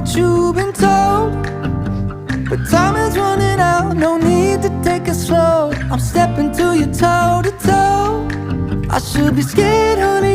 what you've been told, but time is running out, no need to take it slow. I'm stepping to you toe to toe. I should be scared, honey,